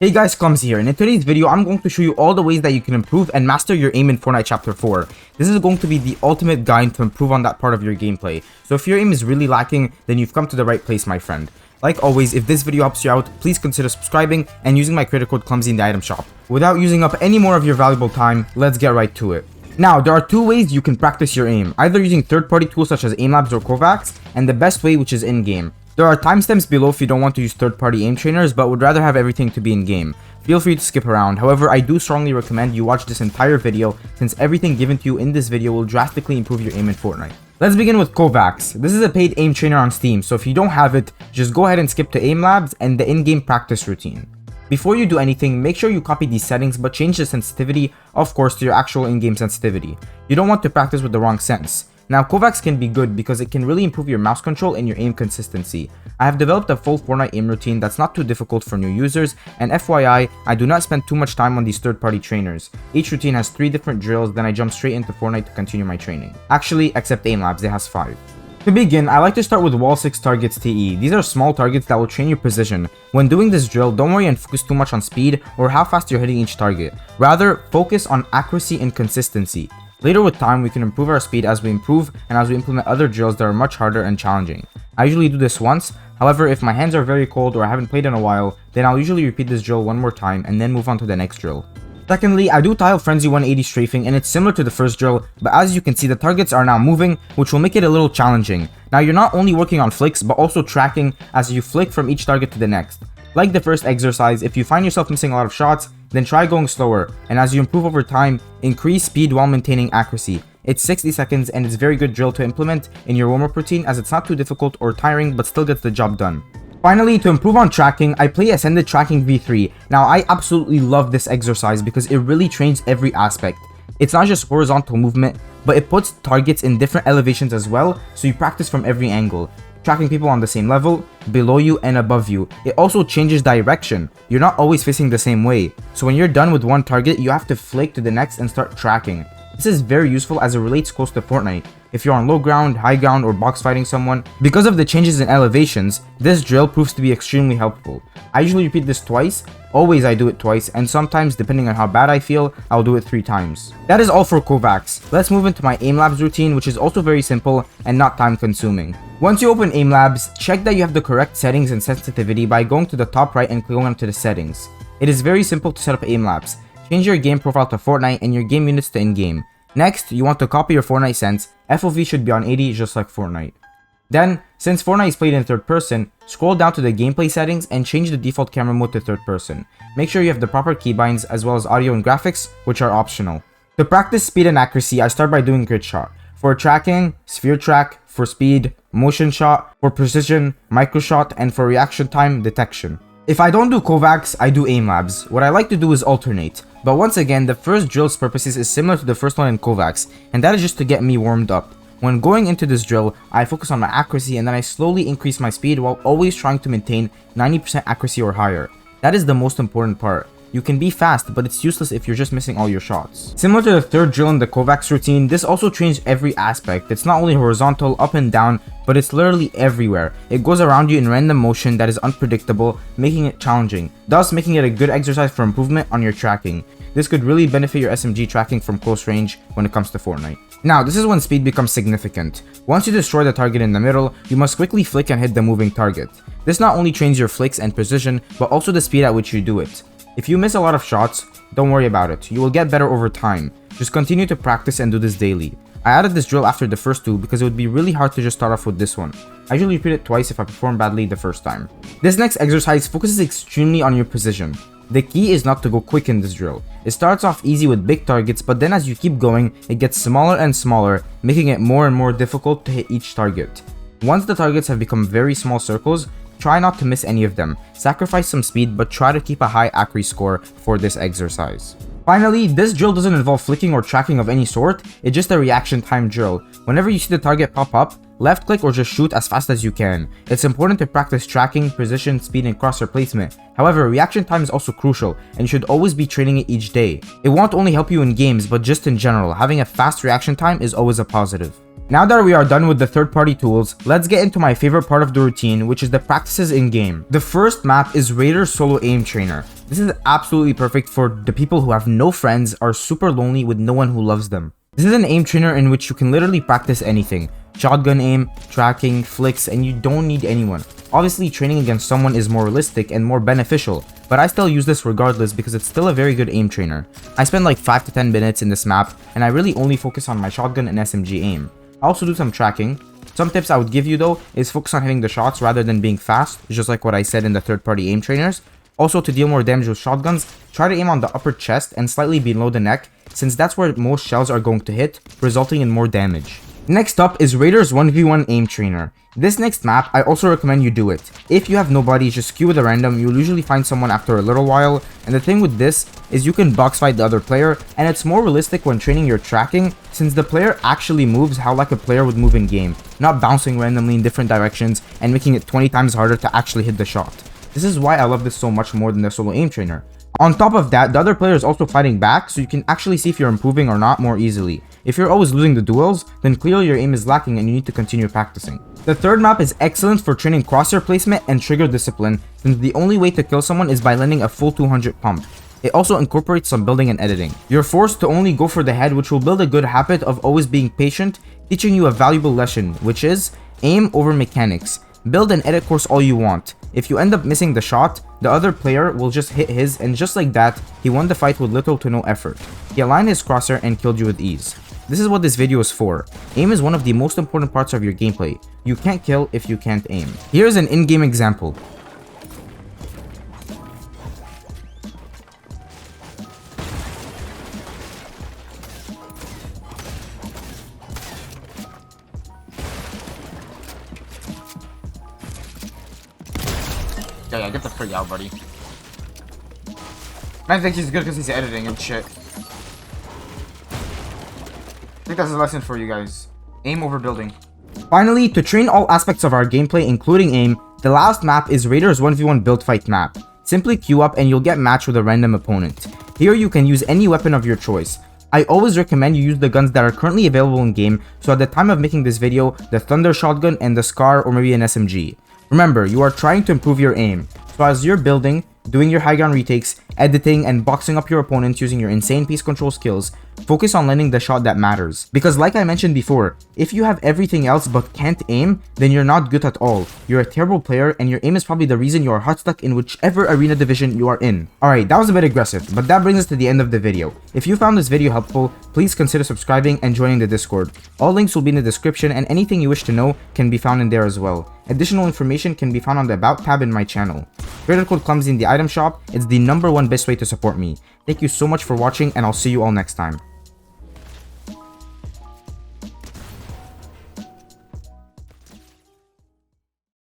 Hey guys, Clumzzy here, and in today's video, I'm going to show you all the ways that you can improve and master your aim in Fortnite Chapter 4. This is going to be the ultimate guide to improve on that part of your gameplay. So if your aim is really lacking, then you've come to the right place, my friend. Like always, if this video helps you out, please consider subscribing and using my creator code Clumzzy in the item shop. Without using up any more of your valuable time, let's get right to it. Now, there are two ways you can practice your aim, either using third-party tools such as Aimlab or Kovaaks, and the best way, which is in-game. There are timestamps below if you don't want to use third-party aim trainers, but would rather have everything to be in-game. Feel free to skip around. However, I do strongly recommend you watch this entire video, since everything given to you in this video will drastically improve your aim in Fortnite. Let's begin with Kovaaks. This is a paid aim trainer on Steam, so if you don't have it, just go ahead and skip to Aimlabs and the in-game practice routine. Before you do anything, make sure you copy these settings, but change the sensitivity, of course, to your actual in-game sensitivity. You don't want to practice with the wrong sense. Now, Kovaaks can be good because it can really improve your mouse control and your aim consistency. I have developed a full Fortnite aim routine that's not too difficult for new users, and FYI, I do not spend too much time on these third-party trainers. Each routine has 3 different drills, then I jump straight into Fortnite to continue my training. Actually, except Aimlabs, it has 5. To begin, I like to start with wall 6 targets TE. These are small targets that will train your precision. When doing this drill, don't worry and focus too much on speed or how fast you're hitting each target. Rather, focus on accuracy and consistency. Later with time, we can improve our speed as we improve and as we implement other drills that are much harder and challenging. I usually do this once. However, if my hands are very cold or I haven't played in a while, then I'll usually repeat this drill one more time and then move on to the next drill. Secondly, I do tile frenzy 180 strafing, and it's similar to the first drill, but as you can see, the targets are now moving, which will make it a little challenging. Now, you're not only working on flicks, but also tracking as you flick from each target to the next. Like the first exercise, if you find yourself missing a lot of shots, then try going slower, and as you improve over time, increase speed while maintaining accuracy. It's 60 seconds and it's a very good drill to implement in your warm-up routine as it's not too difficult or tiring but still gets the job done. Finally, to improve on tracking, I play Ascended Tracking V3. Now, I absolutely love this exercise because it really trains every aspect. It's not just horizontal movement, but it puts targets in different elevations as well, so you practice from every angle. Tracking people on the same level, below you, and above you. It also changes direction. You're not always facing the same way. So when you're done with one target, you have to flick to the next and start tracking. This is very useful as it relates close to Fortnite. If you're on low ground, high ground, or box fighting someone, because of the changes in elevations, this drill proves to be extremely helpful. I usually repeat this twice. Always I do it twice, and sometimes, depending on how bad I feel, I'll do it 3 times. That is all for Kovaaks. Let's move into my Aimlabs routine, which is also very simple and not time consuming. Once you open Aimlabs, check that you have the correct settings and sensitivity by going to the top right and clicking onto the settings. It is very simple to set up Aimlabs. Change your game profile to Fortnite and your game units to in-game. Next, you want to copy your Fortnite sense. FOV should be on 80 just like Fortnite. Then, since Fortnite is played in third person, scroll down to the gameplay settings and change the default camera mode to third person. Make sure you have the proper keybinds as well as audio and graphics, which are optional. To practice speed and accuracy, I start by doing grid shot. For tracking, sphere track. For speed, motion shot. For precision, micro shot. And for reaction time, detection. If I don't do Kovaaks, I do Aimlabs. What I like to do is alternate. But once again, the first drill's purposes is similar to the first one in Kovaaks, and that is just to get me warmed up. When going into this drill, I focus on my accuracy and then I slowly increase my speed while always trying to maintain 90% accuracy or higher. That is the most important part. You can be fast, but it's useless if you're just missing all your shots. Similar to the third drill in the Kovaaks routine, this also trains every aspect. It's not only horizontal, up and down, but it's literally everywhere. It goes around you in random motion that is unpredictable, making it challenging, thus making it a good exercise for improvement on your tracking. This could really benefit your SMG tracking from close range when it comes to Fortnite. Now, this is when speed becomes significant. Once you destroy the target in the middle, you must quickly flick and hit the moving target. This not only trains your flicks and precision, but also the speed at which you do it. If you miss a lot of shots, don't worry about it. You will get better over time. Just continue to practice and do this daily. I added this drill after the first 2 because it would be really hard to just start off with this one. I usually repeat it twice if I perform badly the first time. This next exercise focuses extremely on your precision. The key is not to go quick in this drill. It starts off easy with big targets, but then as you keep going, it gets smaller and smaller, making it more and more difficult to hit each target. Once the targets have become very small circles, try not to miss any of them. Sacrifice some speed, but try to keep a high accuracy score for this exercise. Finally, this drill doesn't involve flicking or tracking of any sort, it's just a reaction time drill. Whenever you see the target pop up, left click or just shoot as fast as you can. It's important to practice tracking, precision, speed, and crosshair placement. However, reaction time is also crucial, and you should always be training it each day. It won't only help you in games, but just in general, having a fast reaction time is always a positive. Now that we are done with the third-party tools, let's get into my favorite part of the routine, which is the practices in-game. The first map is Razer Solo Aim Trainer. This is absolutely perfect for the people who have no friends, are super lonely with no one who loves them. This is an aim trainer in which you can literally practice anything. Shotgun aim, tracking, flicks, and you don't need anyone. Obviously, training against someone is more realistic and more beneficial, but I still use this regardless because it's still a very good aim trainer. I spend like 5 to 10 minutes in this map, and I really only focus on my shotgun and SMG aim. I also do some tracking. Some tips I would give you though is focus on hitting the shots rather than being fast, just like what I said in the third-party aim trainers. Also, to deal more damage with shotguns, try to aim on the upper chest and slightly below the neck, since that's where most shells are going to hit, resulting in more damage. Next up is Razer's 1v1 aim trainer. This next map, I also recommend you do it. If you have nobody, just queue with a random, you'll usually find someone after a little while, and the thing with this is you can box fight the other player, and it's more realistic when training your tracking, since the player actually moves how like a player would move in game, not bouncing randomly in different directions and making it 20 times harder to actually hit the shot. This is why I love this so much more than the solo aim trainer. On top of that, the other player is also fighting back, so you can actually see if you're improving or not more easily. If you're always losing the duels, then clearly your aim is lacking and you need to continue practicing. The third map is excellent for training crosshair placement and trigger discipline, since the only way to kill someone is by landing a full 200 pump. It also incorporates some building and editing. You're forced to only go for the head, which will build a good habit of always being patient, teaching you a valuable lesson, which is aim over mechanics. Build an edit course all you want. If you end up missing the shot, the other player will just hit his, and just like that, he won the fight with little to no effort. He aligned his crosshair and killed you with ease. This is what this video is for. Aim is one of the most important parts of your gameplay. You can't kill if you can't aim. Here's an in-game example. Yeah, get the freak out, buddy. I think he's good because he's editing and shit. I think that's a lesson for you guys. Aim over building. Finally, to train all aspects of our gameplay, including aim, the last map is Razer's 1v1 build fight map. Simply queue up and you'll get matched with a random opponent. Here you can use any weapon of your choice. I always recommend you use the guns that are currently available in game, so at the time of making this video, the Thunder Shotgun and the Scar or maybe an SMG. Remember, you are trying to improve your aim, so as you're building, doing your high ground retakes, editing, and boxing up your opponents using your insane piece control skills, focus on landing the shot that matters. Because like I mentioned before, if you have everything else but can't aim, then you're not good at all. You're a terrible player, and your aim is probably the reason you are hot stuck in whichever arena division you are in. Alright, that was a bit aggressive, but that brings us to the end of the video. If you found this video helpful, please consider subscribing and joining the Discord. All links will be in the description, and anything you wish to know can be found in there as well. Additional information can be found on the About tab in my channel. Creator code Clumzzy in the item shop. It's the #1 best way to support me. Thank you so much for watching, and I'll see you all next time.